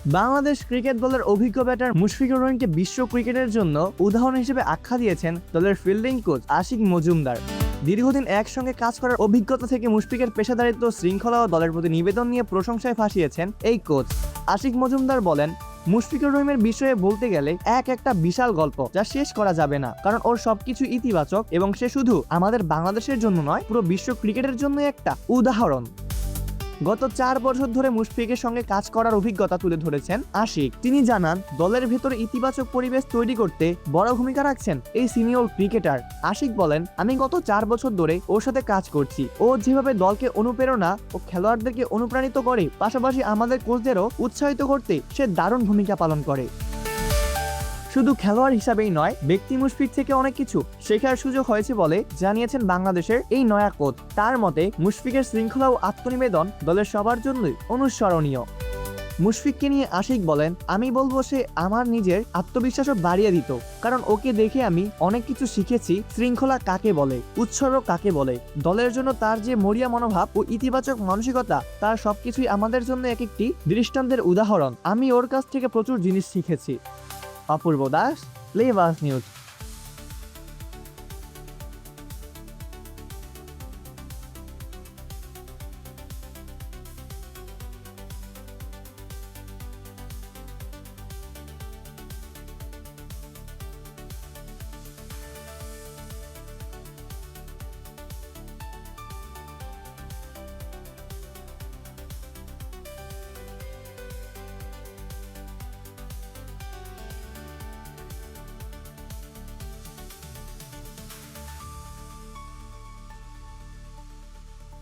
Bangladesh cricket দলের অভিজ্ঞ batter Mushfiqur রহিমকে বিশ্ব ক্রিকেটের জন্য উদাহরণ হিসেবে আখ্যা দিয়েছেন দলের ফিল্ডিং কোচ আশিক মজুমদার। দীর্ঘদিন একসঙ্গে কাজ করার অভিজ্ঞতা থেকে মুশফিকের পেশাদারিত্ব, শৃঙ্খলা ও দলের প্রতি নিবেদন নিয়ে প্রশংসায় ভাসিয়েছেন এই কোচ। আশিক মজুমদার বলেন, মুশফিকুর রহিমের বিষয়ে বলতে গেলে একটা বিশাল গল্প যা শেষ করা যাবে না, কারণ ওর সবকিছু ইতিবাচক এবং সে শুধু আমাদের বাংলাদেশের জন্য নয়, পুরো বিশ্ব ক্রিকেটের জন্য একটা উদাহরণ। গত 4 বছর ধরে মুশফিকের সঙ্গে কাজ করার অভিজ্ঞতা তুলে ধরেছেন আশিক। তিনি জানান, দলের ভেতরে ইতিবাচক পরিবেশ তৈরি করতে বড় ভূমিকা রাখছেন এই সিনিয়র ক্রিকেটার। আশিক বলেন, আমি গত 4 বছর ধরে ওর সাথে কাজ করছি। ও যেভাবে দলকে অনুপ্রেরণা ও খেলোয়াড়দেরকে অনুপ্রাণিত করে, পাশাপাশি আমাদের কোচদেরও উৎসাহিত করতে সে দারুণ ভূমিকা পালন করে। শুধু খেলোয়াড় হিসাবেই নয়, ব্যক্তি মুশফিক থেকে অনেক কিছু শেখার সুযোগ হয়েছে বলে জানিয়েছেন বাংলাদেশের এই নয়া কোচ। তার মতে, মুশফিকের শৃঙ্খলা ও আত্মনিবেদন দলের সবার জন্যই অনুসরণীয়। মুশফিককে নিয়ে আশিক বলেন, আমি বলবো সে আমার নিজের আত্মবিশ্বাসও বাড়িয়ে দিত, কারণ ওকে দেখে আমি অনেক কিছু শিখেছি। শৃঙ্খলা কাকে বলে, উৎসর্গ কাকে বলে, দলের জন্য তার যে মরিয়া মনোভাব ও ইতিবাচক মানসিকতা, তার সবকিছুই আমাদের জন্য একটি দৃষ্টান্তের উদাহরণ। আমি ওর কাছ থেকে প্রচুর জিনিস শিখেছি। অপূর্ব দাস, প্লেবাস নিউজ।